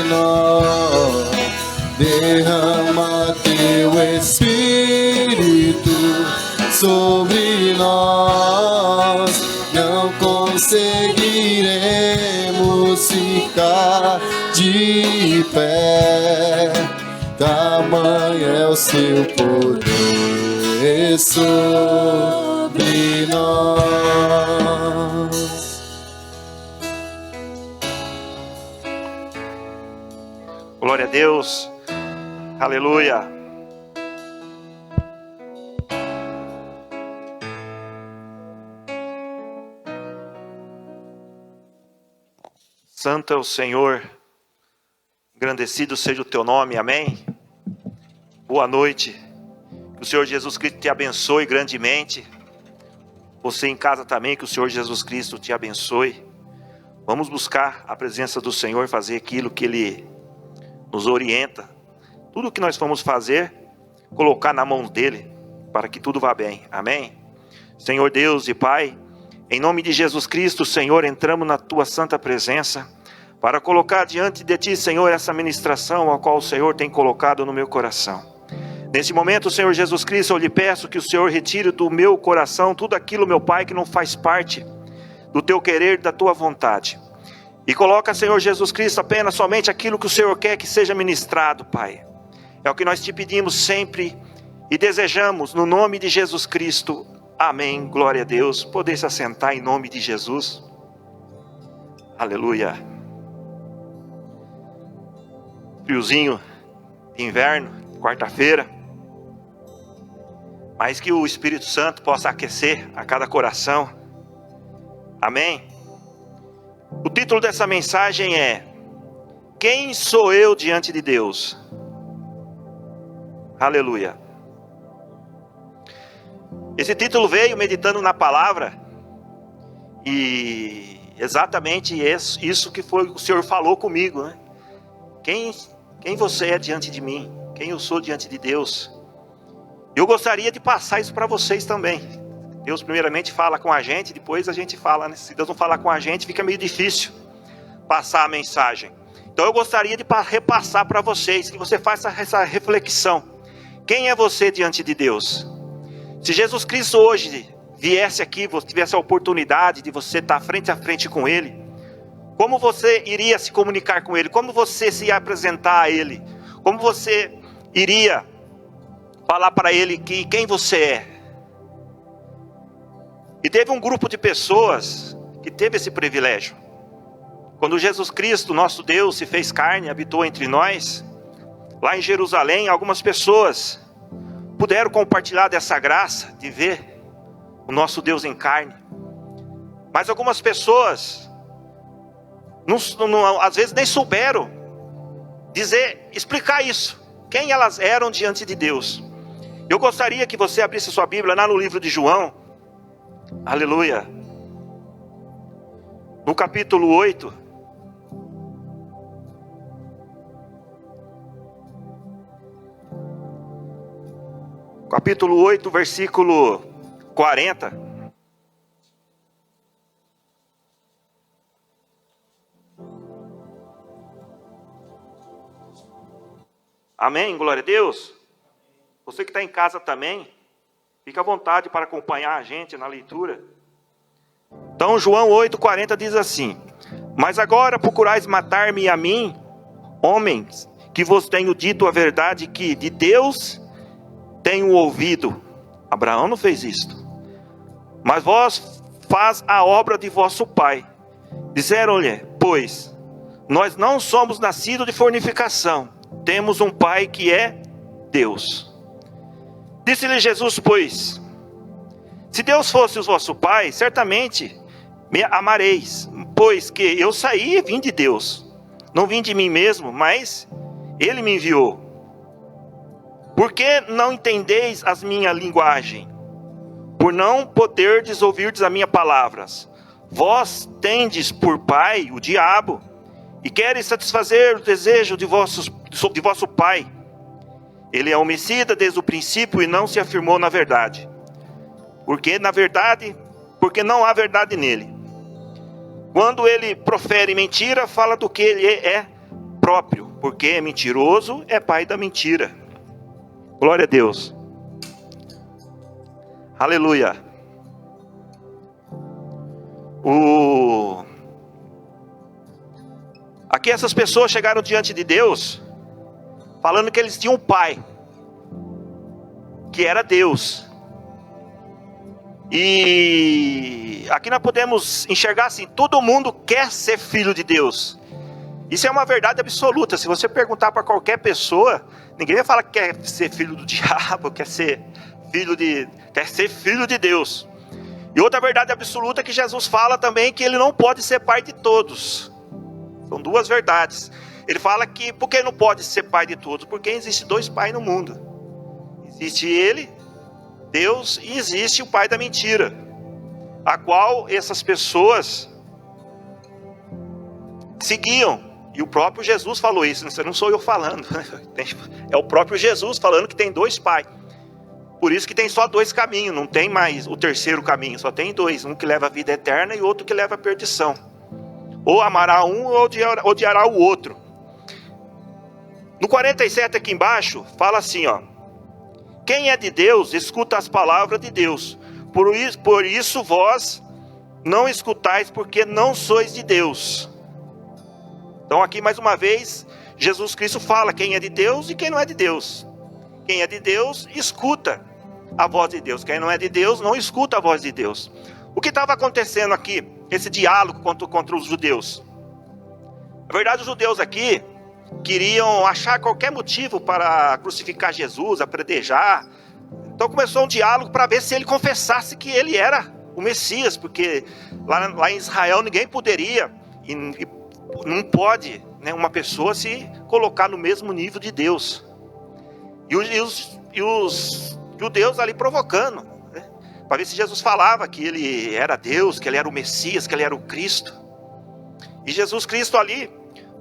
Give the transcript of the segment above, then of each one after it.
nós, derrama teu Espírito sobre nós. Não conseguiremos ficar de pé, tamanho é o seu poder sobre nós. Glória a Deus, aleluia. Santo é o Senhor, engrandecido seja o teu nome, amém? Boa noite, que o Senhor Jesus Cristo te abençoe grandemente. Você em casa também, que o Senhor Jesus Cristo te abençoe. Vamos buscar a presença do Senhor, fazer aquilo que Ele nos orienta. Tudo o que nós vamos fazer, colocar na mão dEle, para que tudo vá bem, amém? Senhor Deus e Pai, em nome de Jesus Cristo, Senhor, entramos na Tua santa presença, para colocar diante de Ti, Senhor, essa ministração a qual o Senhor tem colocado no meu coração. Nesse momento, Senhor Jesus Cristo, eu lhe peço que o Senhor retire do meu coração tudo aquilo, meu Pai, que não faz parte do Teu querer, da Tua vontade. E coloca, Senhor Jesus Cristo, apenas somente aquilo que o Senhor quer que seja ministrado, Pai. É o que nós te pedimos sempre e desejamos, no nome de Jesus Cristo. Amém. Glória a Deus. Poder se assentar em nome de Jesus. Aleluia. Friozinho de inverno, quarta-feira. Mas que o Espírito Santo possa aquecer a cada coração. Amém. O título dessa mensagem é: quem sou eu diante de Deus? Aleluia. Esse título veio meditando na palavra, e exatamente isso que foi o Senhor falou comigo, né? Quem você é diante de mim? Quem eu sou diante de Deus? Eu gostaria de passar isso para vocês também. Deus primeiramente fala com a gente, depois a gente fala, né? Se Deus não falar com a gente, fica meio difícil passar a mensagem. Então eu gostaria de repassar para vocês, que você faça essa reflexão. Quem é você diante de Deus? Se Jesus Cristo hoje viesse aqui, tivesse a oportunidade de você estar frente a frente com Ele, como você iria se comunicar com Ele? Como você se ia apresentar a Ele? Como você iria falar para Ele quem você é? E teve um grupo de pessoas que teve esse privilégio. Quando Jesus Cristo, nosso Deus, se fez carne, habitou entre nós, lá em Jerusalém, algumas pessoas puderam compartilhar dessa graça de ver o nosso Deus em carne. Mas algumas pessoas, às vezes nem souberam explicar isso. Quem elas eram diante de Deus. Eu gostaria que você abrisse sua Bíblia lá no livro de João. Aleluia. No capítulo 8. Capítulo 8, versículo 40. Amém, glória a Deus. Você que está em casa também, fica à vontade para acompanhar a gente na leitura. Então João 8,40 diz assim: mas agora procurais matar-me a mim, homens, que vos tenho dito a verdade que de Deus tenho ouvido. Abraão não fez isto. Mas vós faz a obra de vosso pai. Disseram-lhe, pois, nós não somos nascidos de fornicação, temos um pai que é Deus. Disse-lhe Jesus, pois, se Deus fosse o vosso pai, certamente me amareis, pois que eu saí e vim de Deus. Não vim de mim mesmo, mas Ele me enviou. Por que não entendeis a minha linguagem? Por não poderdes ouvirdes as minhas palavras. Vós tendes por pai o diabo, e quereis satisfazer o desejo de vosso pai. Ele é homicida desde o princípio e não se afirmou na verdade. Porque não há verdade nele. Quando ele profere mentira, fala do que ele é, próprio, porque mentiroso é pai da mentira. Glória a Deus. Aleluia. Aqui essas pessoas chegaram diante de Deus, falando que eles tinham um pai, que era Deus. E aqui nós podemos enxergar assim, todo mundo quer ser filho de Deus. Isso é uma verdade absoluta. Se você perguntar para qualquer pessoa, ninguém vai falar que quer ser filho do diabo, quer ser filho de Deus. E outra verdade absoluta é que Jesus fala também que ele não pode ser pai de todos. São duas verdades. Ele fala que, por que não pode ser pai de todos? Porque existe dois pais no mundo. Existe ele, Deus, e existe o pai da mentira, a qual essas pessoas seguiam. E o próprio Jesus falou isso, não sou eu falando. É o próprio Jesus falando que tem dois pais. Por isso que tem só dois caminhos, não tem mais o terceiro caminho, só tem dois. Um que leva a vida eterna e outro que leva a perdição. Ou amará um ou odiará o outro. No 47 aqui embaixo, fala assim, ó. Quem é de Deus, escuta as palavras de Deus. Por isso vós não escutais, porque não sois de Deus. Então aqui mais uma vez, Jesus Cristo fala quem é de Deus e quem não é de Deus. Quem é de Deus, escuta a voz de Deus. Quem não é de Deus, não escuta a voz de Deus. O que estava acontecendo aqui, esse diálogo contra os judeus? Na verdade, os judeus aqui queriam achar qualquer motivo para crucificar Jesus, apedrejar. Então começou um diálogo para ver se ele confessasse que ele era o Messias, porque lá em Israel ninguém poderia, e não pode, né, uma pessoa se colocar no mesmo nível de Deus. E os judeus ali provocando, né, para ver se Jesus falava que ele era Deus, que ele era o Messias, que ele era o Cristo. E Jesus Cristo ali,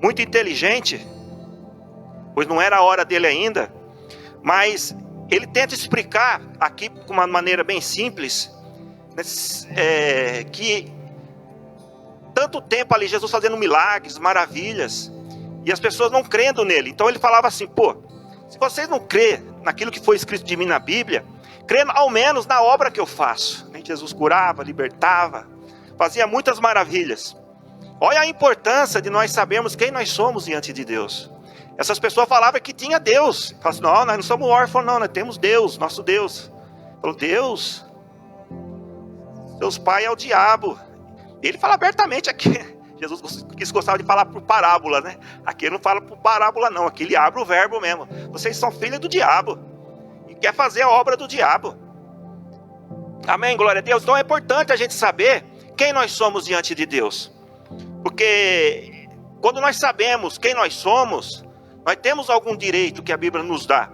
muito inteligente, pois não era a hora dele ainda, mas ele tenta explicar aqui com uma maneira bem simples, né, que tanto tempo ali Jesus fazendo milagres, maravilhas, e as pessoas não crendo nele. Então ele falava assim, se vocês não crêem naquilo que foi escrito de mim na Bíblia, crê ao menos na obra que eu faço. Jesus curava, libertava, fazia muitas maravilhas. Olha a importância de nós sabermos quem nós somos diante de Deus. Essas pessoas falavam que tinha Deus. Falavam assim, não, nós não somos órfãos, não, nós temos Deus, nosso Deus. Falou, Deus, seus pais é o diabo. Ele fala abertamente aqui. Jesus gostava de falar por parábola, né? Aqui ele não fala por parábola, não. Aqui ele abre o verbo mesmo. Vocês são filhos do diabo. E quer fazer a obra do diabo. Amém, glória a Deus. Então é importante a gente saber quem nós somos diante de Deus. Porque quando nós sabemos quem nós somos, nós temos algum direito que a Bíblia nos dá.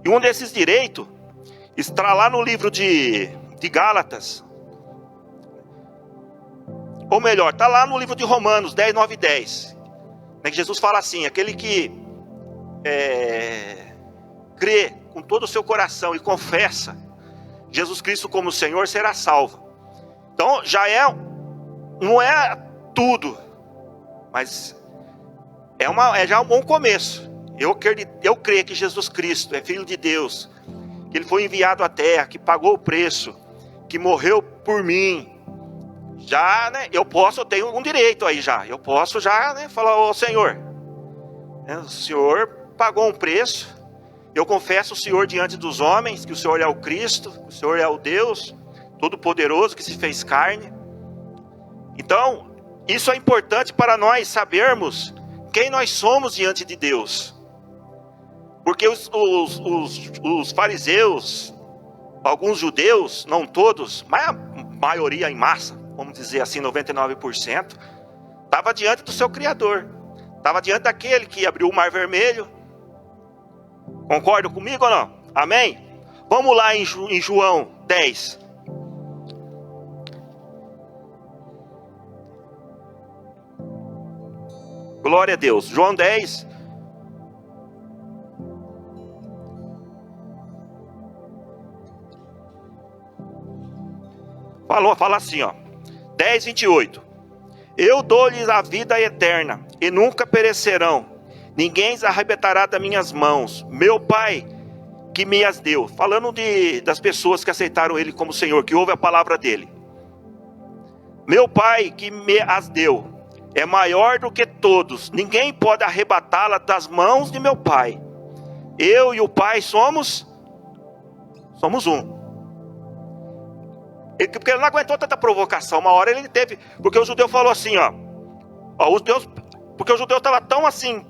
E um desses direitos está lá no livro de Gálatas. Ou melhor, está lá no livro de Romanos 10, 9 e 10. Que Jesus fala assim, aquele que crê com todo o seu coração e confessa Jesus Cristo como Senhor será salvo. Então já não é tudo, mas é já um bom começo. Eu creio que Jesus Cristo é Filho de Deus, que Ele foi enviado à terra, que pagou o preço, que morreu por mim. Já, né, eu tenho um direito aí já. Eu posso já, né, falar, ô Senhor, né, o Senhor pagou um preço. Eu confesso o Senhor diante dos homens, que o Senhor é o Cristo, o Senhor é o Deus Todo-Poderoso que se fez carne. Então, isso é importante para nós sabermos quem nós somos diante de Deus. Porque os fariseus, alguns judeus, não todos, mas a maioria em massa, vamos dizer assim, 99%, estava diante do seu Criador. Estava diante daquele que abriu o Mar Vermelho. Concordam comigo ou não? Amém? Vamos lá em João 10. Glória a Deus. João 10. Fala assim, ó. 10, 28. Eu dou-lhes a vida eterna, e nunca perecerão. Ninguém os arrebatará das minhas mãos. Meu Pai que me as deu. Falando das pessoas que aceitaram Ele como Senhor, que ouvem a palavra dEle. Meu Pai que me as deu é maior do que todos. Ninguém pode arrebatá-la das mãos de meu Pai. Eu e o Pai somos um. Porque ele não aguentou tanta provocação. Uma hora ele teve. Porque o judeu falou assim, porque o judeu estava tão assim.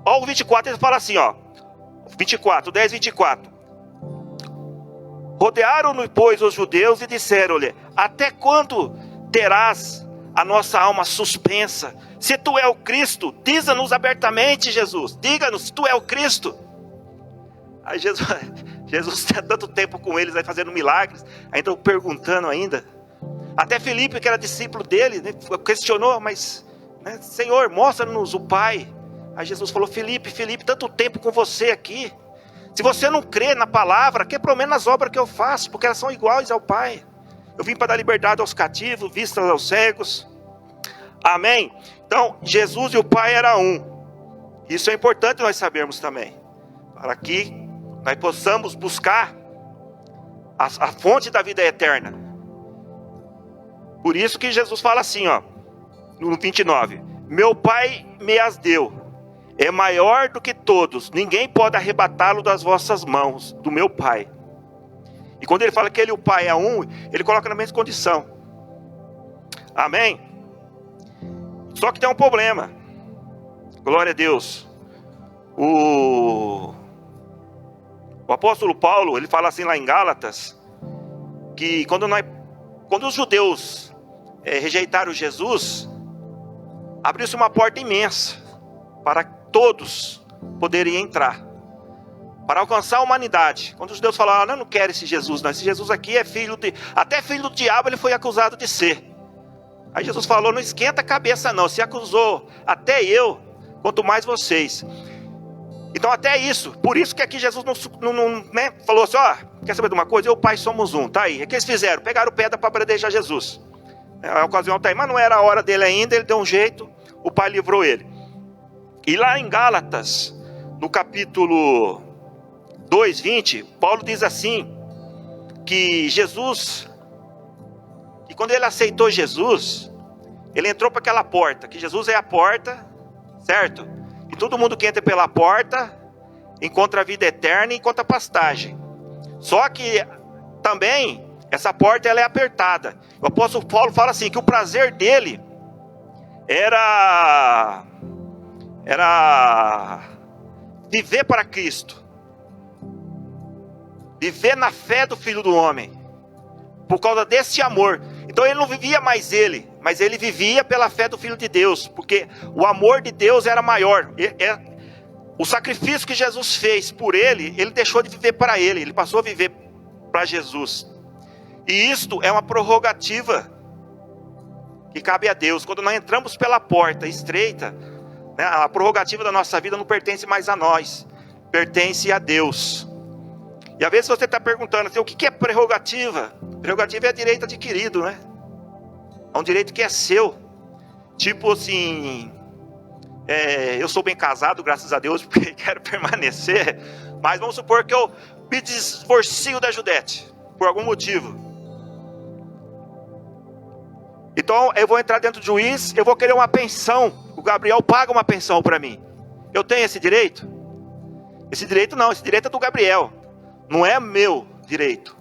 Ó, o 24, ele fala assim, 10, 24. Rodearam-no, pois, os judeus e disseram-lhe: até quando terás a nossa alma suspensa? Se tu é o Cristo, diza-nos abertamente, Jesus. Diga-nos se tu é o Cristo. Aí Jesus tinha tanto tempo com eles, aí fazendo milagres, ainda perguntando ainda. Até Filipe, que era discípulo dele, né, questionou, mas, né, Senhor, mostra-nos o Pai. Aí Jesus falou: Filipe, tanto tempo com você aqui. Se você não crê na palavra, crê pelo menos nas obras que eu faço, porque elas são iguais ao Pai. Eu vim para dar liberdade aos cativos, vista aos cegos. Amém? Então, Jesus e o Pai eram um. Isso é importante nós sabermos também. Para que nós possamos buscar a fonte da vida eterna. Por isso que Jesus fala assim, no 29. Meu Pai me as deu. É maior do que todos. Ninguém pode arrebatá-lo das vossas mãos, do meu Pai. E quando ele fala que ele e o Pai é um, ele coloca na mesma condição. Amém? Só que tem um problema. Glória a Deus. O apóstolo Paulo, ele fala assim lá em Gálatas, que quando os judeus rejeitaram Jesus, abriu-se uma porta imensa para todos poderem entrar, para alcançar a humanidade. Quando os judeus falaram: não quero esse Jesus, não, esse Jesus aqui é até filho do diabo ele foi acusado de ser. Aí Jesus falou: não esquenta a cabeça não, se acusou até eu, quanto mais vocês. Então até isso, por isso que aqui Jesus não falou assim: quer saber de uma coisa? Eu e o Pai somos um, tá aí. O que eles fizeram? Pegaram pedra para apedrejar Jesus. A ocasião tá aí, mas não era a hora dele ainda, ele deu um jeito, o Pai livrou ele. E lá em Gálatas, no capítulo 2, 20, Paulo diz assim, que Jesus, que quando ele aceitou Jesus, ele entrou para aquela porta, que Jesus é a porta, certo? E todo mundo que entra pela porta, encontra a vida eterna e encontra a pastagem. Só que também, essa porta ela é apertada. O apóstolo Paulo fala assim, que o prazer dele era viver para Cristo, viver na fé do Filho do Homem, por causa desse amor. Então ele não vivia mais ele, mas ele vivia pela fé do Filho de Deus, porque o amor de Deus era maior. O sacrifício que Jesus fez por ele, ele deixou de viver para ele passou a viver para Jesus. E isto é uma prerrogativa que cabe a Deus. Quando nós entramos pela porta estreita, né, a prerrogativa da nossa vida não pertence mais a nós, pertence a Deus. E às vezes você está perguntando assim, o que é prerrogativa? Prerrogativa é direito adquirido, né? É um direito que é seu. Tipo assim, eu sou bem casado, graças a Deus, porque quero permanecer. Mas vamos supor que eu me divorcio da Judete, por algum motivo. Então eu vou entrar dentro do juiz, eu vou querer uma pensão. O Gabriel paga uma pensão para mim. Eu tenho esse direito? Esse direito não, esse direito é do Gabriel. Não é meu direito.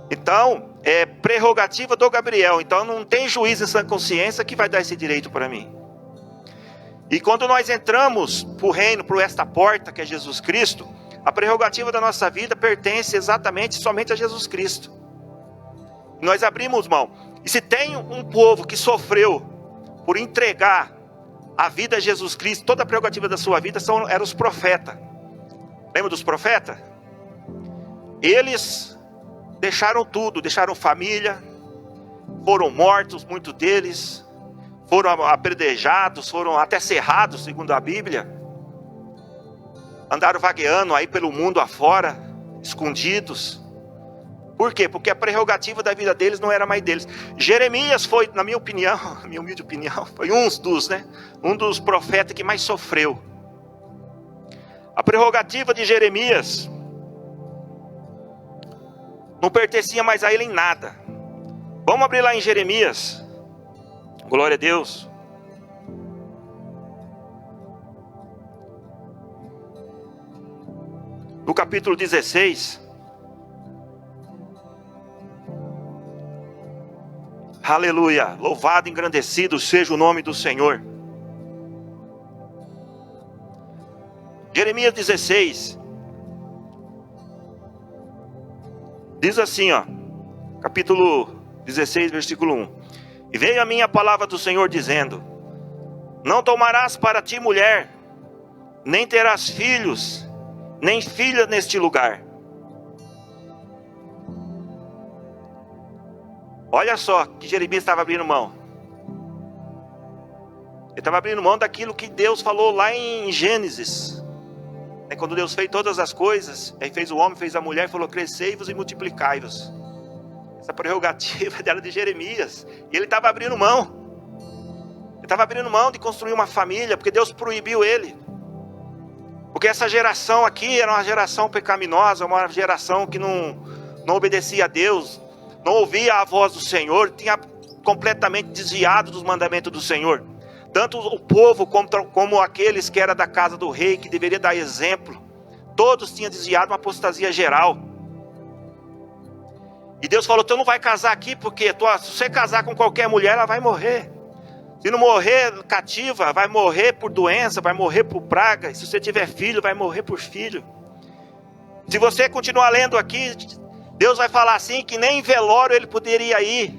Então, é prerrogativa do Gabriel. Então não tem juiz em sã consciência que vai dar esse direito para mim. E quando nós entramos para o reino, por esta porta que é Jesus Cristo, a prerrogativa da nossa vida pertence exatamente somente a Jesus Cristo. Nós abrimos mão. E se tem um povo que sofreu por entregar a vida a Jesus Cristo, toda a prerrogativa da sua vida eram os profetas. Lembra dos profetas? Eles deixaram tudo, deixaram família, foram mortos, muitos deles, foram apedrejados, foram até cerrados, segundo a Bíblia. Andaram vagueando aí pelo mundo afora, escondidos. Por quê? Porque a prerrogativa da vida deles não era mais deles. Jeremias foi, na minha opinião, minha humilde opinião, foi um dos profetas que mais sofreu. A prerrogativa de Jeremias não pertencia mais a ele em nada. Vamos abrir lá em Jeremias. Glória a Deus. No capítulo 16. Aleluia. Louvado e engrandecido seja o nome do Senhor. Jeremias 16. Diz assim, ó. Capítulo 16, versículo 1. E veio a mim a palavra do Senhor dizendo: não tomarás para ti mulher, nem terás filhos, nem filha neste lugar. Olha só que Jeremias estava abrindo mão. Ele estava abrindo mão daquilo que Deus falou lá em Gênesis. Quando Deus fez todas as coisas, Ele fez o homem, fez a mulher, falou: crescei-vos e multiplicai-vos. Essa prerrogativa era de Jeremias. E ele estava abrindo mão. Ele estava abrindo mão de construir uma família, porque Deus proibiu ele. Porque essa geração aqui era uma geração pecaminosa, uma geração que não obedecia a Deus, não ouvia a voz do Senhor, tinha completamente desviado dos mandamentos do Senhor. Tanto o povo como aqueles que eram da casa do rei, que deveria dar exemplo, todos tinham desviado, uma apostasia geral. E Deus falou: tu não vai casar aqui, porque se você casar com qualquer mulher, ela vai morrer. Se não morrer cativa, vai morrer por doença, vai morrer por praga. E se você tiver filho, vai morrer por filho. Se você continuar lendo aqui, Deus vai falar assim, que nem em velório ele poderia ir.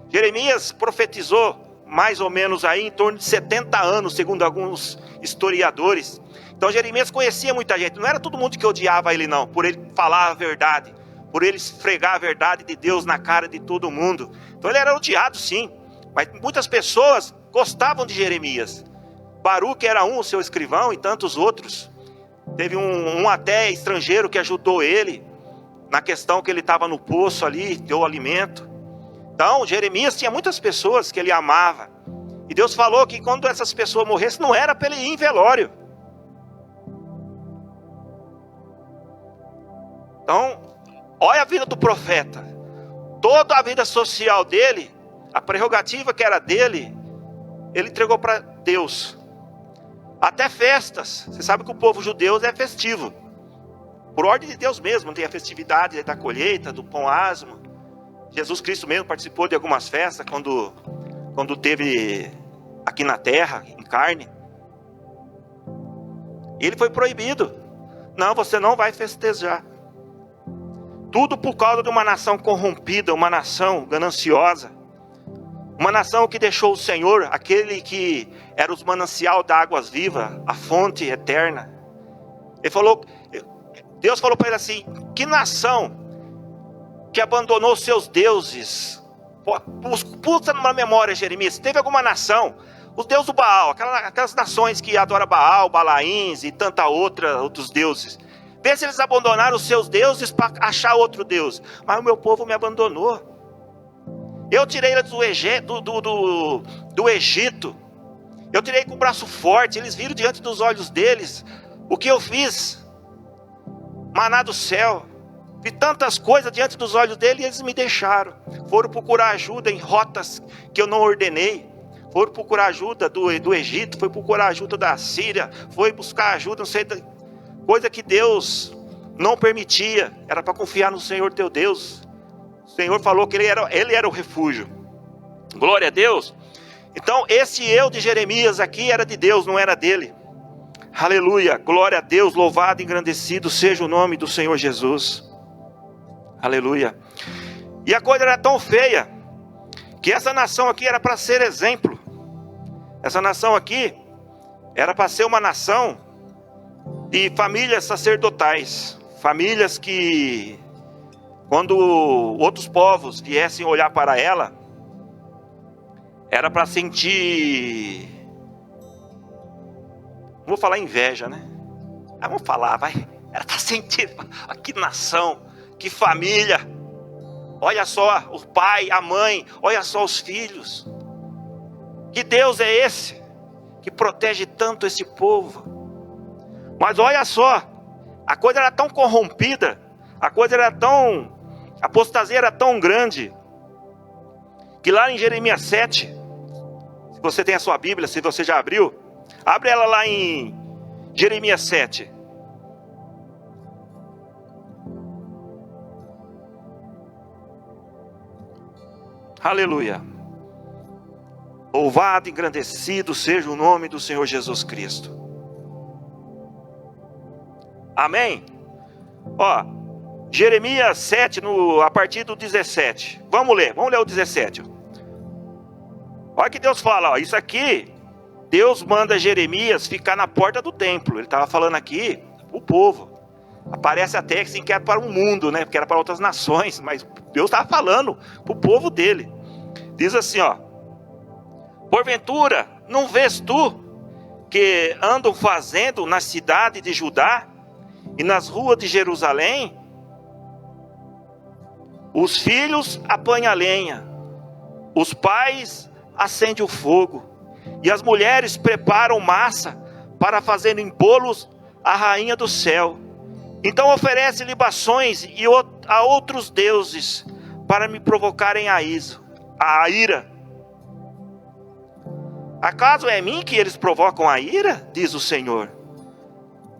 Jeremias profetizou mais ou menos aí em torno de 70 anos, segundo alguns historiadores. Então Jeremias conhecia muita gente. Não era todo mundo que odiava ele não, por ele falar a verdade, por ele esfregar a verdade de Deus na cara de todo mundo. Então ele era odiado sim, mas muitas pessoas gostavam de Jeremias. Baruque era o seu escrivão, e tantos outros. Teve um até estrangeiro que ajudou ele na questão que ele estava no poço ali, deu alimento. Então Jeremias tinha muitas pessoas que ele amava. E Deus falou que quando essas pessoas morressem, não era para ele ir em velório. Então, olha a vida do profeta. Toda a vida social dele, a prerrogativa que era dele, ele entregou para Deus. Até festas. Você sabe que o povo judeu é festivo. Por ordem de Deus mesmo. Tem a festividade da colheita, do pão asmo. Jesus Cristo mesmo participou de algumas festas quando teve aqui na terra, em carne. E ele foi proibido. Não, você não vai festejar. Tudo por causa de uma nação corrompida, uma nação gananciosa. Uma nação que deixou o Senhor, aquele que era os manancial da águas vivas, a fonte eterna. Deus falou para ele assim: que nação que abandonou seus deuses? Puxa na memória, Jeremias, teve alguma nação, os deuses do Baal, aquelas nações que adoram Baal, Balaíns e outros deuses. Vê se eles abandonaram os seus deuses para achar outro Deus. Mas o meu povo me abandonou. Eu tirei eles do Egito. Eu tirei com o braço forte. Eles viram diante dos olhos deles o que eu fiz. Maná do céu. Vi tantas coisas diante dos olhos deles e eles me deixaram. Foram procurar ajuda em rotas que eu não ordenei. Foram procurar ajuda do Egito. Foi procurar ajuda da Síria. Foi buscar ajuda, não sei, coisa que Deus não permitia. Era para confiar no Senhor teu Deus. O Senhor falou que Ele era o refúgio. Glória a Deus. Então esse eu de Jeremias aqui era de Deus, não era dele. Aleluia, glória a Deus. Louvado e engrandecido seja o nome do Senhor Jesus. Aleluia. E a coisa era tão feia que essa nação aqui era para ser exemplo. Essa nação aqui era para ser uma nação de famílias sacerdotais. Famílias que, quando outros povos viessem olhar para ela, era para sentir, não vou falar inveja, né? Vamos falar, vai. Era para sentir, que nação que família. Olha só o pai, a mãe, olha só os filhos. Que Deus é esse que protege tanto esse povo? Mas olha só, a coisa era tão corrompida, a apostasia era tão grande, que lá em Jeremias 7, se você tem a sua Bíblia, se você já abriu, abre ela lá em Jeremias 7. Aleluia. Louvado e engrandecido seja o nome do Senhor Jesus Cristo. Amém? Ó, Jeremias 7, a partir do 17. Vamos ler o 17. Olha que Deus fala, ó, isso aqui, Deus manda Jeremias ficar na porta do templo. Ele estava falando aqui o povo. Aparece até assim que era para o mundo, né? Porque era para outras nações, mas Deus estava falando para o povo dele. Diz assim, ó: porventura, não vês tu que andam fazendo na cidade de Judá e nas ruas de Jerusalém? Os filhos apanham a lenha, os pais acendem o fogo, e as mulheres preparam massa para fazerem bolos à rainha do céu. Então oferece libações a outros deuses para me provocarem a ira. Acaso é a mim que eles provocam a ira? Diz o Senhor.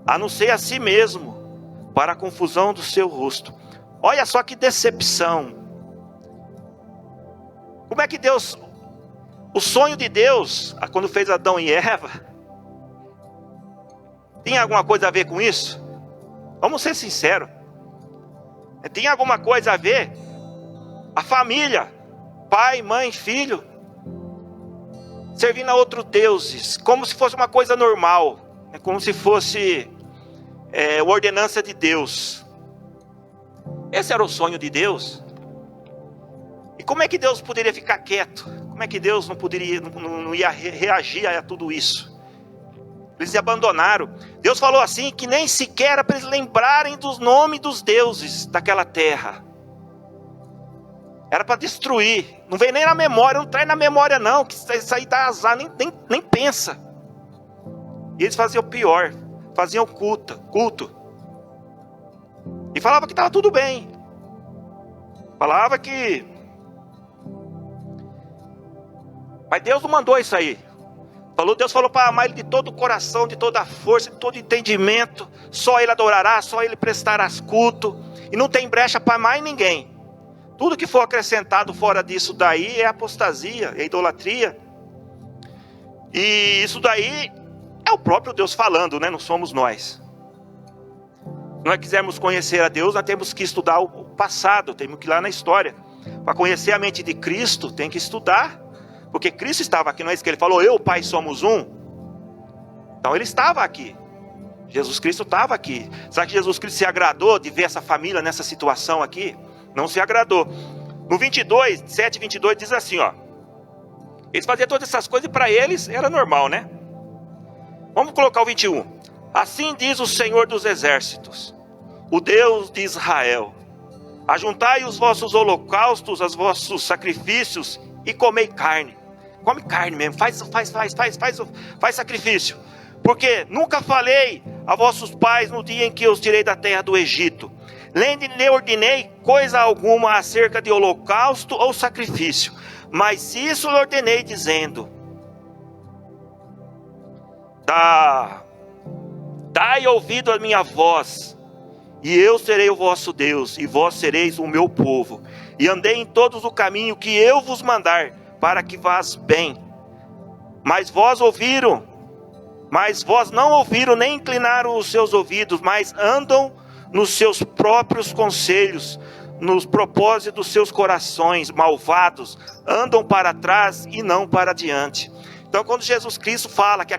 A não ser a si mesmo, para a confusão do seu rosto. Olha só que decepção. Como é que Deus... O sonho de Deus, quando fez Adão e Eva, tem alguma coisa a ver com isso? Vamos ser sinceros. Tem alguma coisa a ver? A família, pai, mãe, filho, servindo a outros deuses, como se fosse uma coisa normal, como se fosse ordenança de Deus. Esse era o sonho de Deus. E como é que Deus poderia ficar quieto? Como é que Deus não ia reagir a tudo isso? Eles se abandonaram. Deus falou assim, que nem sequer era para eles lembrarem dos nomes dos deuses daquela terra. Era para destruir. Não vem nem na memória, não traz na memória não, que isso aí dá azar, nem pensa. E eles faziam o pior, faziam culto. E falava que estava tudo bem. Falava que... Mas Deus não mandou isso aí. Deus falou para amar Ele de todo o coração, de toda a força, de todo entendimento. Só Ele adorará, só Ele prestará culto. E não tem brecha para mais ninguém. Tudo que for acrescentado fora disso daí é apostasia, é idolatria. E isso daí é o próprio Deus falando, né? Não somos nós. Se nós quisermos conhecer a Deus, nós temos que estudar o passado, temos que ir lá na história. Para conhecer a mente de Cristo, tem que estudar. Porque Cristo estava aqui, não é isso que Ele falou? Eu, Pai, somos um. Então Ele estava aqui. Jesus Cristo estava aqui. Será que Jesus Cristo se agradou de ver essa família nessa situação aqui? Não se agradou. No 7:22 diz assim, ó. Eles faziam todas essas coisas e para eles era normal, né? Vamos colocar o 21. Assim diz o Senhor dos Exércitos, o Deus de Israel: ajuntai os vossos holocaustos, os vossos sacrifícios e comei carne. Come carne mesmo, faz sacrifício. Porque nunca falei a vossos pais no dia em que os tirei da terra do Egito. Nem lhe ordenei coisa alguma acerca de holocausto ou sacrifício. Mas isso lhe ordenei dizendo: dai ouvido à minha voz, e eu serei o vosso Deus, e vós sereis o meu povo. E andei em todos o caminho que eu vos mandar, para que vás bem. Mas vós não ouviram, nem inclinaram os seus ouvidos, mas andam nos seus próprios conselhos, nos propósitos dos seus corações malvados, andam para trás e não para diante. Então, quando Jesus Cristo fala que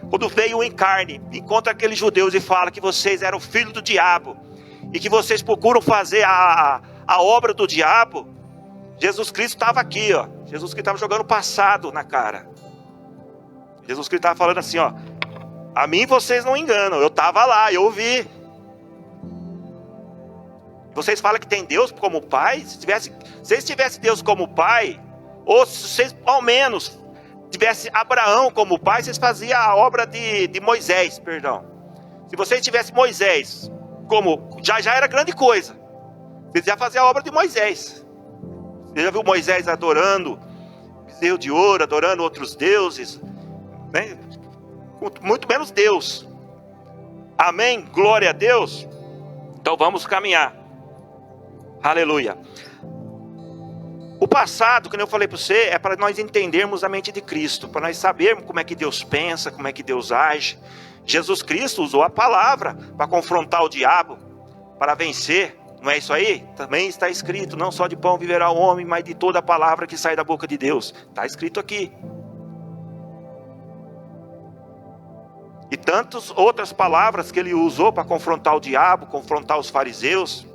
quando veio em carne, encontra aqueles judeus e fala que vocês eram filhos do diabo, e que vocês procuram fazer a obra do diabo, Jesus Cristo estava aqui, ó. Jesus Cristo estava jogando o passado na cara. Jesus Cristo estava falando assim, ó: a mim vocês não enganam, eu estava lá, eu vi. Vocês falam que tem Deus como pai? Se vocês tivessem Deus como pai, ou se vocês ao menos tivessem Abraão como pai, vocês faziam a obra de Moisés, perdão. Se vocês tivessem Moisés como, já era grande coisa. Vocês já faziam a obra de Moisés. Você já viu Moisés adorando bezerro de ouro, adorando outros deuses, né? Muito menos Deus. Amém? Glória a Deus. Então vamos caminhar. Aleluia. O passado, que eu falei para você, é para nós entendermos a mente de Cristo, para nós sabermos como é que Deus pensa, como é que Deus age. Jesus Cristo usou a palavra para confrontar o diabo, para vencer. Não é isso aí? Também está escrito, não só de pão viverá o homem, mas de toda a palavra que sai da boca de Deus. Está escrito aqui. E tantas outras palavras que ele usou para confrontar o diabo, confrontar os fariseus.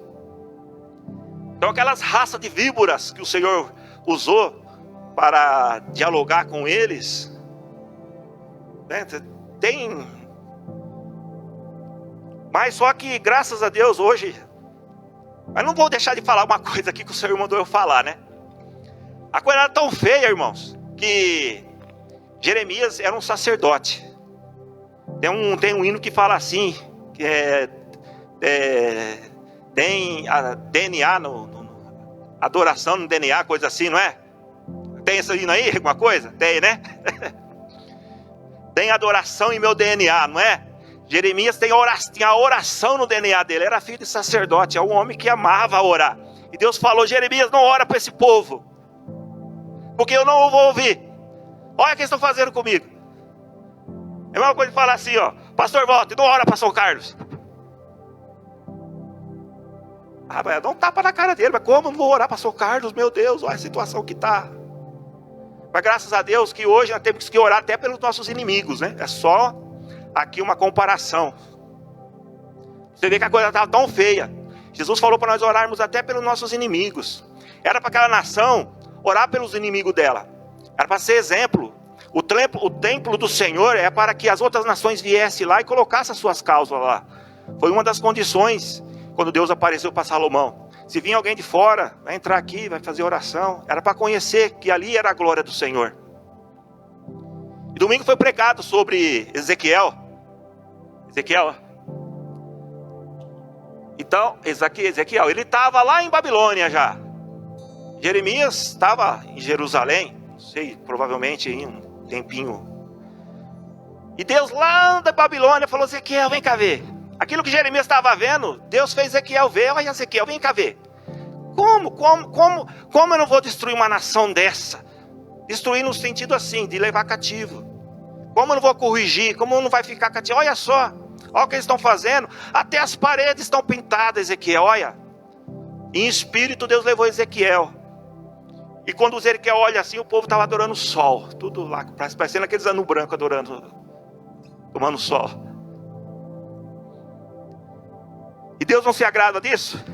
Então aquelas raças de víboras que o Senhor usou para dialogar com eles, né, tem... Mas só que graças a Deus hoje... Mas não vou deixar de falar uma coisa aqui que o Senhor mandou eu falar, né? A coisa era tão feia, irmãos, que Jeremias era um sacerdote. Tem um hino que fala assim, que tem a DNA, adoração no DNA, coisa assim, não é? Tem esse hino aí, alguma coisa? Tem, né? Tem adoração em meu DNA, não é? Jeremias tinha a oração no DNA dele, era filho de sacerdote, é um homem que amava orar. E Deus falou, Jeremias, não ora para esse povo, porque eu não vou ouvir. Olha o que eles estão fazendo comigo. É a mesma coisa de falar assim, ó, pastor Walter, não ora para São Carlos. Ah, mas dá um tapa na cara dele, mas como eu não vou orar para São Carlos, meu Deus, olha a situação que está. Mas graças a Deus que hoje nós temos que orar até pelos nossos inimigos, né? É só aqui uma comparação. Você vê que a coisa estava tão feia. Jesus falou para nós orarmos até pelos nossos inimigos. Era para aquela nação orar pelos inimigos dela. Era para ser exemplo. O templo do Senhor é para que as outras nações viessem lá e colocassem as suas causas lá. Foi uma das condições quando Deus apareceu para Salomão. Se vinha alguém de fora, vai entrar aqui, vai fazer oração. Era para conhecer que ali era a glória do Senhor. E domingo foi pregado sobre Ezequiel. Então, Ezequiel, ele estava lá em Babilônia já. Jeremias estava em Jerusalém, não sei, provavelmente em um tempinho. E Deus lá da Babilônia falou, Ezequiel, vem cá ver. Aquilo que Jeremias estava vendo, Deus fez Ezequiel ver. Olha, Ezequiel, vem cá ver. Como eu não vou destruir uma nação dessa? Destruir no sentido assim, de levar cativo. Como eu não vou corrigir? Como não vai ficar cativo? Olha só, olha o que eles estão fazendo. Até as paredes estão pintadas, Ezequiel, olha. Em espírito Deus levou Ezequiel. E quando o Ezequiel olha assim, o povo estava adorando o sol. Tudo lá, parecendo aqueles anos brancos adorando, tomando sol. E Deus não se agrada disso?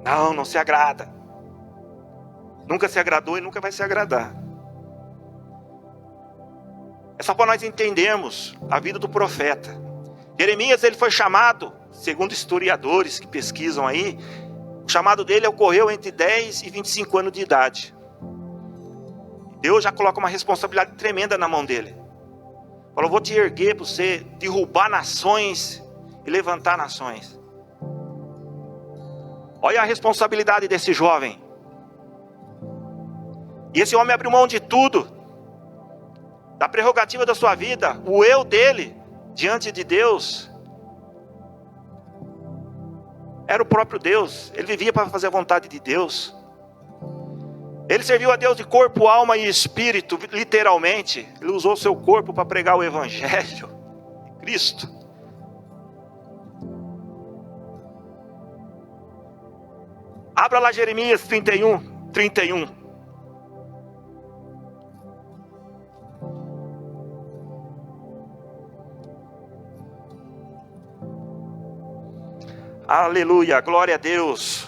Não se agrada. Nunca se agradou e nunca vai se agradar. É só para nós entendermos a vida do profeta. Jeremias, ele foi chamado, segundo historiadores que pesquisam aí, o chamado dele ocorreu entre 10 e 25 anos de idade. Deus já coloca uma responsabilidade tremenda na mão dele. Falou, vou te erguer para você derrubar nações e levantar nações. Olha a responsabilidade desse jovem. E esse homem abriu mão de tudo, da prerrogativa da sua vida, o eu dele, diante de Deus, era o próprio Deus. Ele vivia para fazer a vontade de Deus. Ele serviu a Deus de corpo, alma e espírito, literalmente. Ele usou o seu corpo para pregar o evangelho de Cristo. Abra lá Jeremias 31. Aleluia, glória a Deus.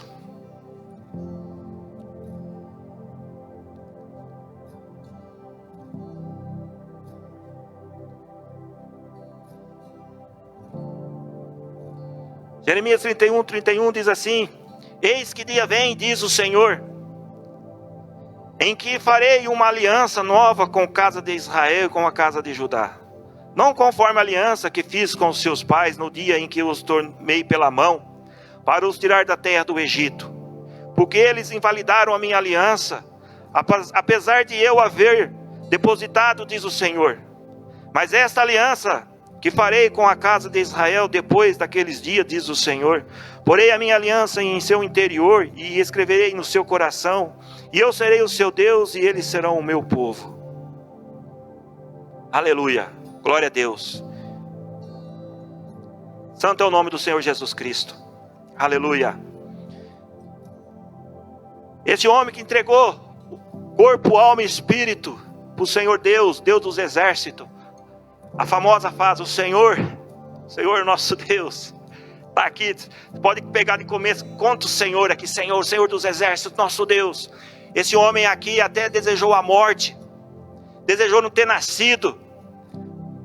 Jeremias 31 diz assim: Eis que dia vem, diz o Senhor, em que farei uma aliança nova com a casa de Israel e com a casa de Judá. Não conforme a aliança que fiz com os seus pais no dia em que os tomei pela mão, para os tirar da terra do Egito. Porque eles invalidaram a minha aliança, apesar de eu haver depositado, diz o Senhor. Mas esta aliança que farei com a casa de Israel depois daqueles dias, diz o Senhor, porei a minha aliança em seu interior e escreverei no seu coração, e eu serei o seu Deus e eles serão o meu povo. Aleluia, glória a Deus. Santo é o nome do Senhor Jesus Cristo. Aleluia. Esse homem que entregou corpo, alma e espírito para o Senhor Deus, Deus dos exércitos. A famosa frase, o Senhor nosso Deus. Está aqui, pode pegar de começo, conta o Senhor aqui, Senhor, Senhor dos exércitos, nosso Deus. Esse homem aqui até desejou a morte, desejou não ter nascido,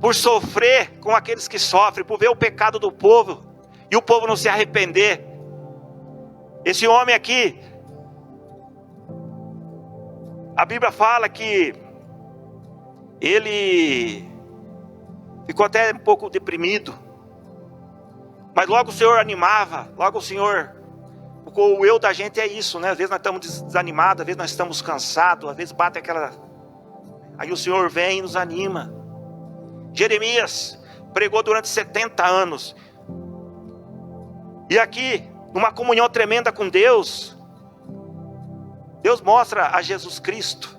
por sofrer com aqueles que sofrem, por ver o pecado do povo, e o povo não se arrepender. Esse homem aqui, a Bíblia fala que ele ficou até um pouco deprimido, mas logo o Senhor animava, logo o Senhor, porque o eu da gente é isso, né? Às vezes nós estamos desanimados, às vezes nós estamos cansados, às vezes bate aquela... Aí o Senhor vem e nos anima. Jeremias pregou durante 70 anos, e aqui, numa comunhão tremenda com Deus, Deus mostra a Jesus Cristo.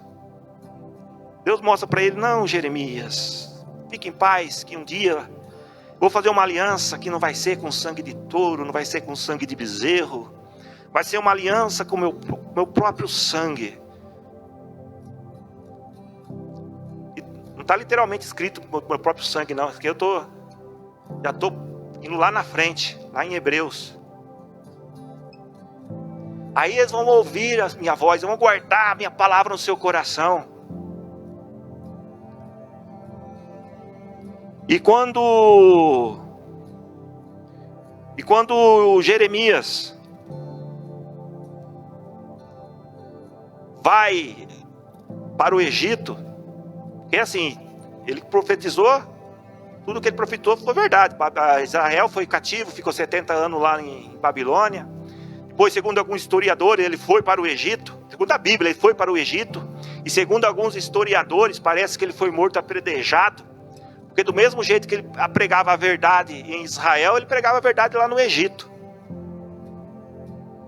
Deus mostra para ele, não, Jeremias, fique em paz, que um dia vou fazer uma aliança que não vai ser com sangue de touro, não vai ser com sangue de bezerro, vai ser uma aliança com meu próprio sangue. E não está literalmente escrito com meu próprio sangue, não, porque já estou indo lá na frente, lá em Hebreus. Aí eles vão ouvir a minha voz, vão guardar a minha palavra no seu coração. E quando Jeremias vai para o Egito, é assim, ele profetizou, tudo que ele profetizou foi verdade. Israel foi cativo, ficou 70 anos lá em Babilônia. Depois, segundo alguns historiadores, ele foi para o Egito. Segundo a Bíblia, ele foi para o Egito. E segundo alguns historiadores, parece que ele foi morto apedrejado. Porque do mesmo jeito que ele pregava a verdade em Israel, ele pregava a verdade lá no Egito.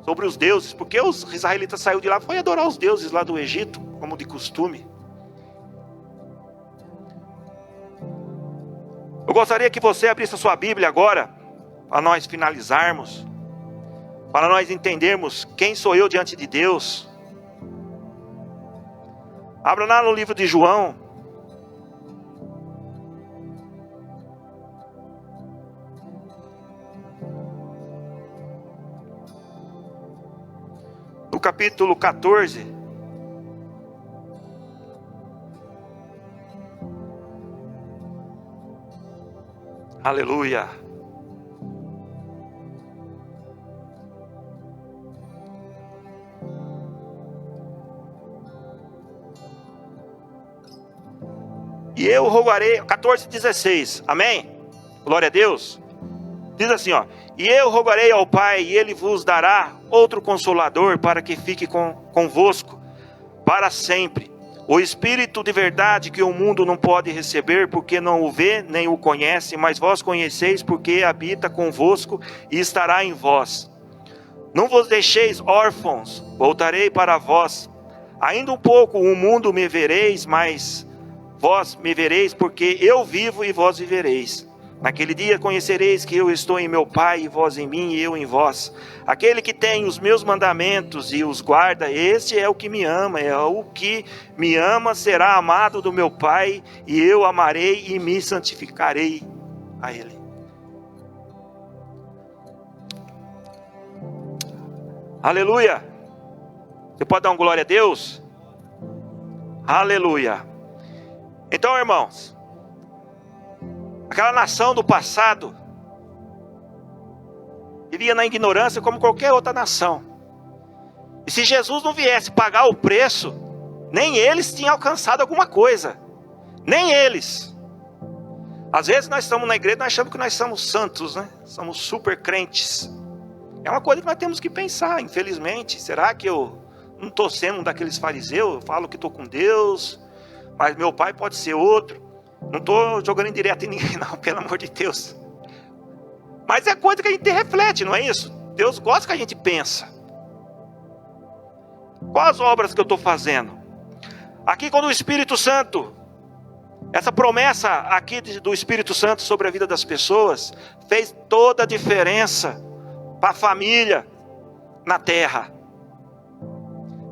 Sobre os deuses. Porque os israelitas saíram de lá, foi adorar os deuses lá do Egito, como de costume. Eu gostaria que você abrisse a sua Bíblia agora, para nós finalizarmos, para nós entendermos quem sou eu diante de Deus. Abra lá no livro de João. No capítulo 14. Aleluia. E eu rogarei, 14:16, amém? Glória a Deus. Diz assim, ó: e eu rogarei ao Pai, e Ele vos dará outro Consolador, para que fique convosco para sempre. O Espírito de verdade, que o mundo não pode receber, porque não o vê, nem o conhece, mas vós conheceis, porque habita convosco e estará em vós. Não vos deixeis órfãos, voltarei para vós. Ainda um pouco o mundo me vereis, mas vós me vereis, porque eu vivo e vós vivereis. Naquele dia conhecereis que eu estou em meu Pai, e vós em mim, e eu em vós. Aquele que tem os meus mandamentos e os guarda, este é o que me ama. É o que me ama será amado do meu Pai, e eu amarei e me santificarei a Ele. Aleluia! Você pode dar uma glória a Deus? Aleluia! Então, irmãos, aquela nação do passado vivia na ignorância como qualquer outra nação. E se Jesus não viesse pagar o preço, nem eles tinham alcançado alguma coisa. Nem eles. Às vezes nós estamos na igreja e nós achamos que nós somos santos, né? Somos super crentes. É uma coisa que nós temos que pensar, infelizmente. Será que eu não estou sendo um daqueles fariseus? Eu falo que estou com Deus, mas meu pai pode ser outro. Não estou jogando indireto em ninguém, não, pelo amor de Deus. Mas é coisa que a gente reflete, não é isso? Deus gosta que a gente pensa. Quais as obras que eu estou fazendo? Aqui quando o Espírito Santo, essa promessa aqui do Espírito Santo sobre a vida das pessoas, fez toda a diferença para a família na terra.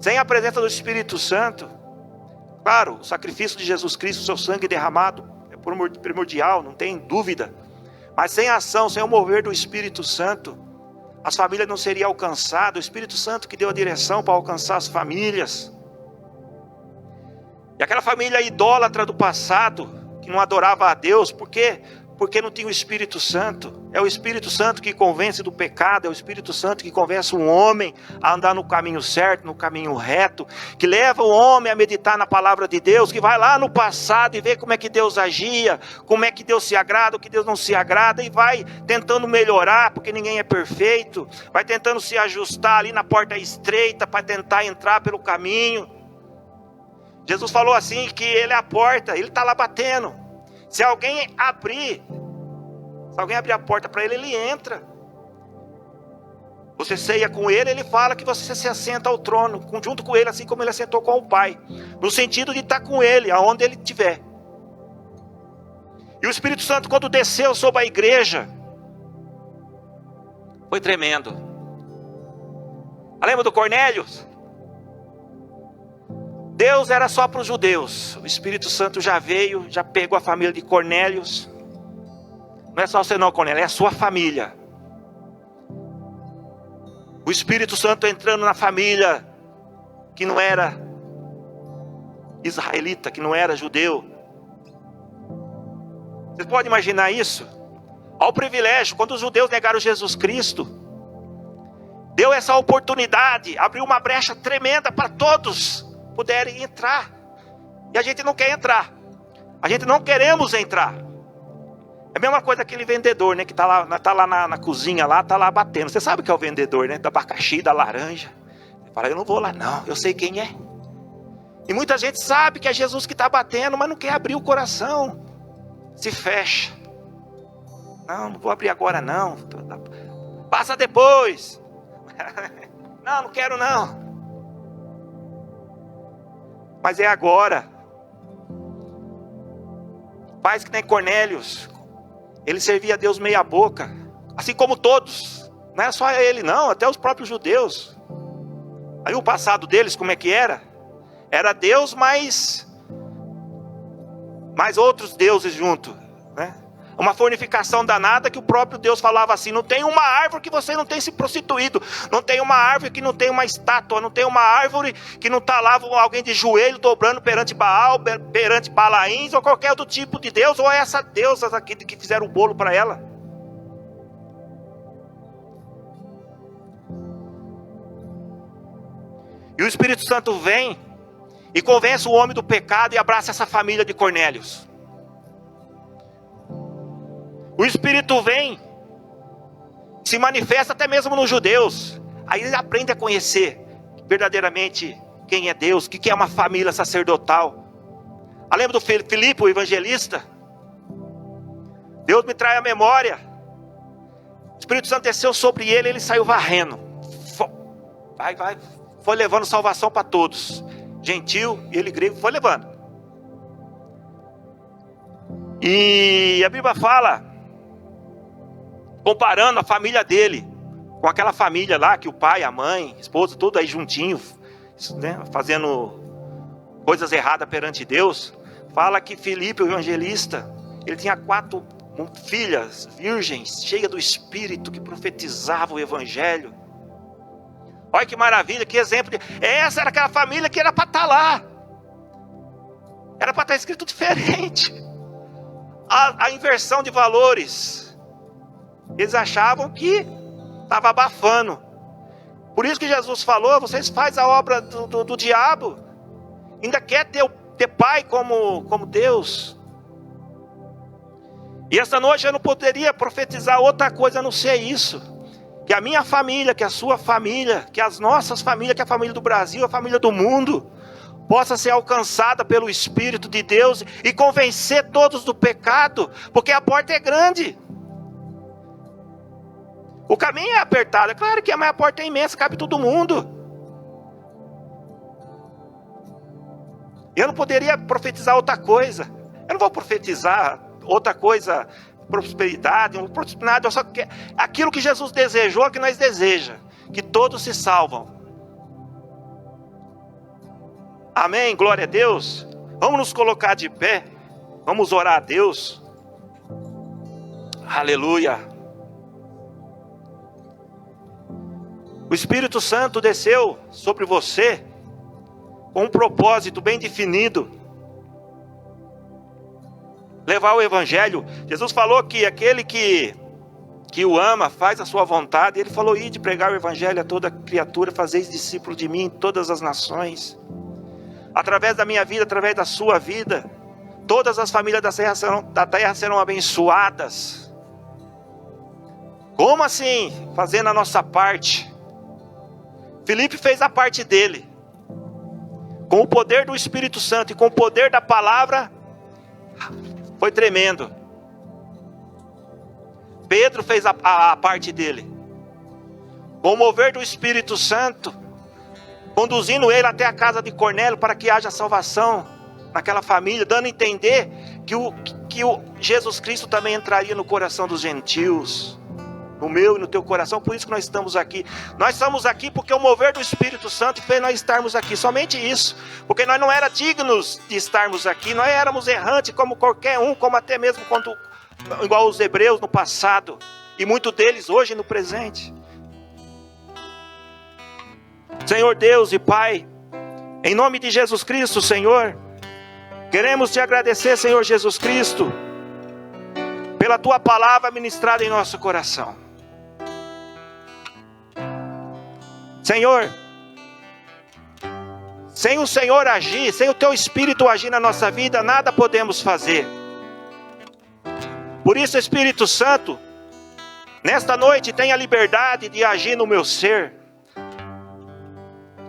Sem a presença do Espírito Santo, claro, o sacrifício de Jesus Cristo, o seu sangue derramado, é primordial, não tem dúvida. Mas sem a ação, sem o mover do Espírito Santo, as famílias não seriam alcançadas. O Espírito Santo que deu a direção para alcançar as famílias. E aquela família idólatra do passado, que não adorava a Deus, por quê? Porque não tinha o Espírito Santo. É o Espírito Santo que convence do pecado, é o Espírito Santo que convence um homem a andar no caminho certo, no caminho reto, que leva o homem a meditar na palavra de Deus, que vai lá no passado e vê como é que Deus agia, como é que Deus se agrada, o que Deus não se agrada, e vai tentando melhorar, porque ninguém é perfeito, vai tentando se ajustar ali na porta estreita para tentar entrar pelo caminho. Jesus falou assim, que Ele é a porta, Ele está lá batendo. Se alguém abrir a porta para Ele, Ele entra. Você ceia com Ele, Ele fala que você se assenta ao trono, junto com Ele, assim como Ele assentou com o Pai. No sentido de estar com Ele, aonde Ele estiver. E o Espírito Santo, quando desceu sobre a igreja, foi tremendo. Lembra do Cornélio? Deus era só para os judeus. O Espírito Santo já veio, já pegou a família de Cornélio. Não é só você não, Cornélio, é a sua família. O Espírito Santo entrando na família que não era israelita, que não era judeu. Você pode imaginar isso? Olha o privilégio, quando os judeus negaram Jesus Cristo, deu essa oportunidade, abriu uma brecha tremenda para todos puderem entrar. E a gente não quer entrar. A gente não queremos entrar. É a mesma coisa aquele vendedor, né? Que tá lá na cozinha, tá lá batendo. Você sabe o que é o vendedor, né? Do abacaxi, da laranja. Você fala, eu não vou lá não, eu sei quem é. E muita gente sabe que é Jesus que está batendo, mas não quer abrir o coração. Se fecha. Não vou abrir agora não. Passa depois. Não quero não. Mas é agora. Faz que nem Cornélios. Ele servia a Deus meia boca. Assim como todos. Não é só ele não, até os próprios judeus. Aí o passado deles como é que era? Era Deus mais outros deuses junto, né? Uma fornificação danada que o próprio Deus falava assim, não tem uma árvore que você não tenha se prostituído, não tem uma árvore que não tem uma estátua, não tem uma árvore que não está lá alguém de joelho dobrando perante Baal, perante Balaíns ou qualquer outro tipo de Deus, ou essa deusa aqui que fizeram o bolo para ela. E o Espírito Santo vem e convence o homem do pecado e abraça essa família de Cornélios. O Espírito vem, se manifesta até mesmo nos judeus. Aí ele aprende a conhecer verdadeiramente quem é Deus, o que é uma família sacerdotal. Lembra do Filipe, o evangelista? Deus me traz a memória. O Espírito Santo desceu sobre ele, ele saiu varrendo. Foi levando salvação para todos. Gentil e ele grego, foi levando. E a Bíblia fala, comparando a família dele com aquela família lá, que o pai, a mãe, a esposa, tudo aí juntinho, né, fazendo coisas erradas perante Deus. Fala que Filipe, o evangelista, ele tinha 4 filhas virgens, cheias do Espírito, que profetizavam o evangelho. Olha que maravilha, que exemplo. Essa era aquela família que era para estar lá. Era para estar escrito diferente. A inversão de valores. Eles achavam que estava abafando. Por isso que Jesus falou, vocês fazem a obra do diabo. Ainda quer ter pai como Deus. E esta noite eu não poderia profetizar outra coisa a não ser isso. Que a minha família, que a sua família, que as nossas famílias, que a família do Brasil, a família do mundo, possa ser alcançada pelo Espírito de Deus e convencer todos do pecado, porque a porta é grande. O caminho é apertado, é claro que a porta é imensa, cabe todo mundo. Eu não poderia profetizar outra coisa. Eu não vou profetizar outra coisa, prosperidade, nada. Eu só quero aquilo que Jesus desejou, que nós desejamos, que todos se salvam. Amém, glória a Deus. Vamos nos colocar de pé, vamos orar a Deus. Aleluia. O Espírito Santo desceu sobre você com um propósito bem definido. Levar o Evangelho. Jesus falou que aquele que o ama faz a sua vontade. Ele falou: ide pregar o Evangelho a toda criatura, fazeis discípulo de mim em todas as nações. Através da minha vida, através da sua vida, todas as famílias da terra serão abençoadas. Como assim? Fazendo a nossa parte. Filipe fez a parte dele. Com o poder do Espírito Santo e com o poder da palavra, foi tremendo. Pedro fez a parte dele. Com o mover do Espírito Santo, conduzindo ele até a casa de Cornélio para que haja salvação naquela família, dando a entender que o Jesus Cristo também entraria no coração dos gentios. No meu e no teu coração. Por isso que nós estamos aqui. Nós estamos aqui porque o mover do Espírito Santo fez nós estarmos aqui. Somente isso. Porque nós não éramos dignos de estarmos aqui. Nós éramos errantes como qualquer um. Como até mesmo igual os hebreus no passado. E muitos deles hoje no presente. Senhor Deus e Pai, em nome de Jesus Cristo, Senhor, queremos te agradecer, Senhor Jesus Cristo, pela tua palavra ministrada em nosso coração. Senhor, sem o Senhor agir, sem o teu Espírito agir na nossa vida, nada podemos fazer. Por isso, Espírito Santo, nesta noite tenha liberdade de agir no meu ser.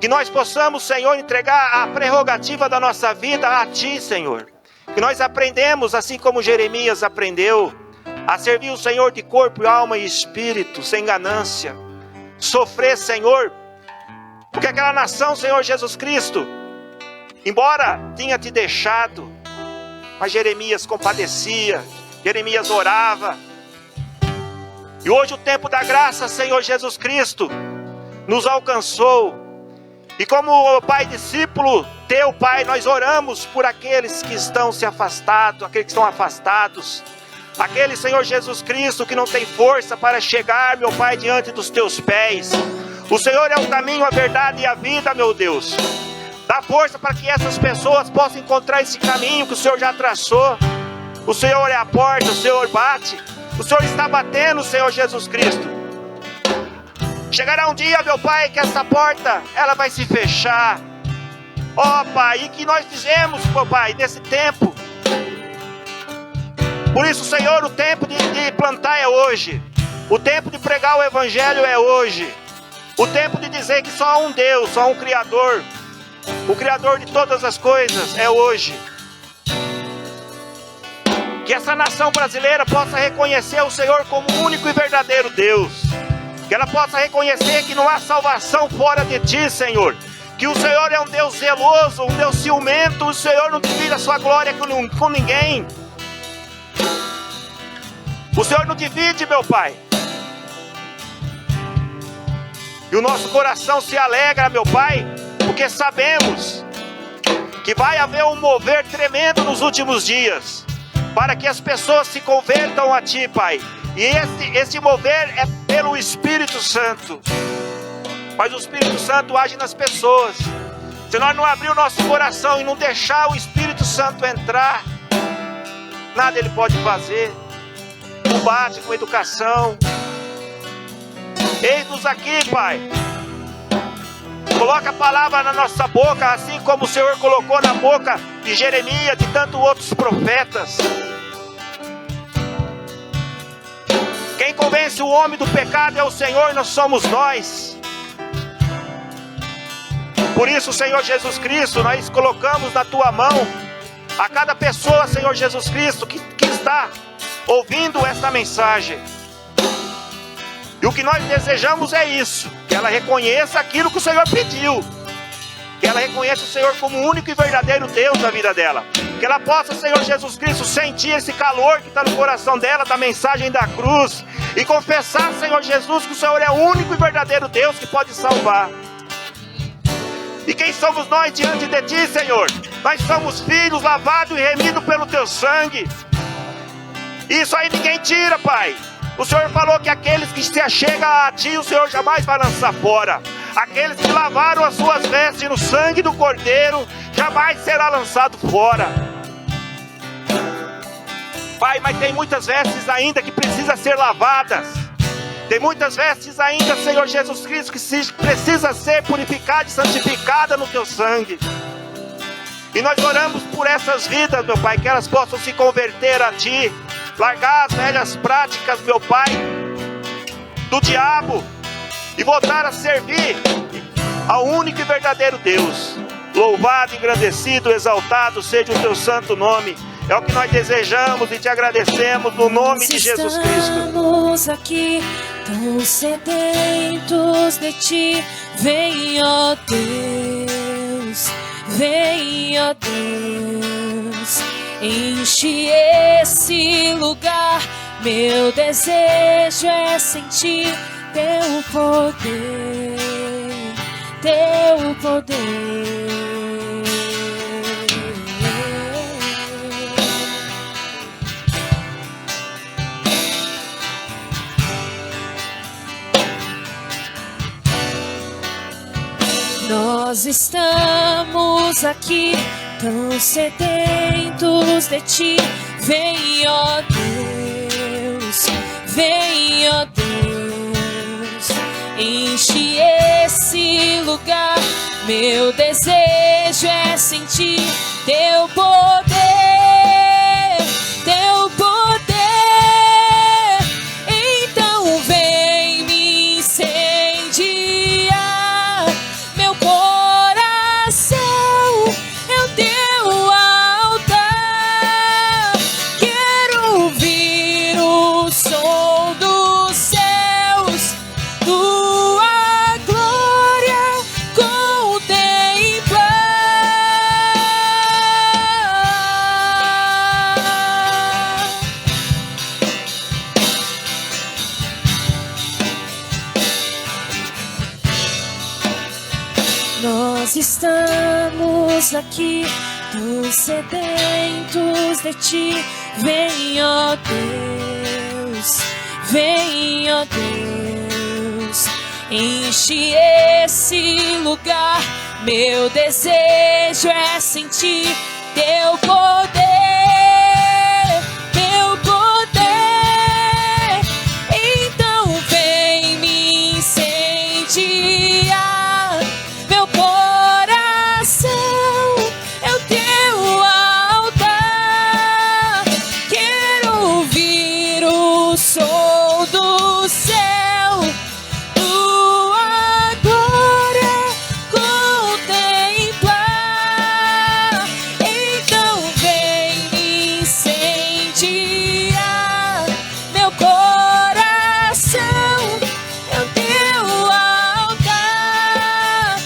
Que nós possamos, Senhor, entregar a prerrogativa da nossa vida a Ti, Senhor. Que nós aprendemos, assim como Jeremias aprendeu, a servir o Senhor de corpo, alma e espírito, sem ganância. Sofrer, Senhor, porque aquela nação, Senhor Jesus Cristo, embora tinha te deixado, mas Jeremias compadecia, Jeremias orava. E hoje o tempo da graça, Senhor Jesus Cristo, nos alcançou. E como Pai discípulo teu, Pai, nós oramos por aqueles que estão se afastados, aqueles que estão afastados. Aquele, Senhor Jesus Cristo, que não tem força para chegar, meu Pai, diante dos teus pés. O Senhor é o caminho, a verdade e a vida, meu Deus. Dá força para que essas pessoas possam encontrar esse caminho que o Senhor já traçou. O Senhor é a porta, o Senhor bate. O Senhor está batendo, Senhor Jesus Cristo. Chegará um dia, meu Pai, que essa porta, ela vai se fechar. Ó, Pai, e que nós fizemos, meu Pai, nesse tempo. Por isso, Senhor, o tempo de plantar é hoje. O tempo de pregar o Evangelho é hoje. O tempo de dizer que só há um Deus, só há um Criador. O Criador de todas as coisas é hoje. Que essa nação brasileira possa reconhecer o Senhor como o único e verdadeiro Deus. Que ela possa reconhecer que não há salvação fora de Ti, Senhor. Que o Senhor é um Deus zeloso, um Deus ciumento. O Senhor não divide a sua glória com ninguém. O Senhor não divide, meu Pai. E o nosso coração se alegra, meu Pai, porque sabemos que vai haver um mover tremendo nos últimos dias, para que as pessoas se convertam a Ti, Pai. E esse mover é pelo Espírito Santo. Mas o Espírito Santo age nas pessoas. Se nós não abrir o nosso coração e não deixar o Espírito Santo entrar, nada Ele pode fazer. Combate com educação. Eis-nos aqui, Pai. Coloca a palavra na nossa boca, assim como o Senhor colocou na boca de Jeremias, de tantos outros profetas. Quem convence o homem do pecado é o Senhor, não somos nós. Por isso, Senhor Jesus Cristo, nós colocamos na tua mão a cada pessoa, Senhor Jesus Cristo, que está ouvindo esta mensagem. E o que nós desejamos é isso, que ela reconheça aquilo que o Senhor pediu, que ela reconheça o Senhor como o único e verdadeiro Deus da vida dela, que ela possa, Senhor Jesus Cristo, sentir esse calor que está no coração dela, da mensagem da cruz, e confessar, Senhor Jesus, que o Senhor é o único e verdadeiro Deus que pode salvar. E quem somos nós diante de Ti, Senhor? Nós somos filhos lavados e remidos pelo Teu sangue. Isso aí ninguém tira, Pai. O Senhor falou que aqueles que se achegam a Ti, o Senhor jamais vai lançar fora. Aqueles que lavaram as suas vestes no sangue do Cordeiro, jamais será lançado fora. Pai, mas tem muitas vestes ainda que precisam ser lavadas. Tem muitas vestes ainda, Senhor Jesus Cristo, que precisa ser purificada e santificada no Teu sangue. E nós oramos por essas vidas, meu Pai, que elas possam se converter a Ti, largar as velhas práticas, meu Pai, do diabo, e voltar a servir ao único e verdadeiro Deus. Louvado, engrandecido, exaltado seja o Teu santo nome. É o que nós desejamos e Te agradecemos no nome de Jesus Cristo. Estamos aqui tão sedentos de Ti. Vem, ó Deus, vem, ó Deus, enche esse lugar. Meu desejo é sentir Teu poder, Teu poder. Nós estamos aqui tão sedentos de Ti. Vem, ó Deus, vem, ó Deus, enche esse lugar. Meu desejo é sentir Teu poder, Teu poder. Então vem me incendiar. Meu coração é o Teu altar. Quero ouvir o som dos céus, Tua glória contemplar. Nós estamos aqui tão sedentos de Ti. Vem, ó Deus, vem, ó Deus, enche esse lugar. Meu desejo é sentir Teu poder, Teu poder. Então vem me incendiar. Meu coração é o Teu altar. Quero ouvir o som do céu, Tua glória contemplar. Então vem me incendiar. Meu coração é o Teu altar.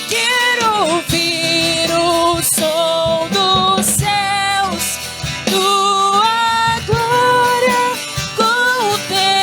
Quero ouvir o som dos céus, Tua glória contemplar.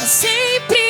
sempre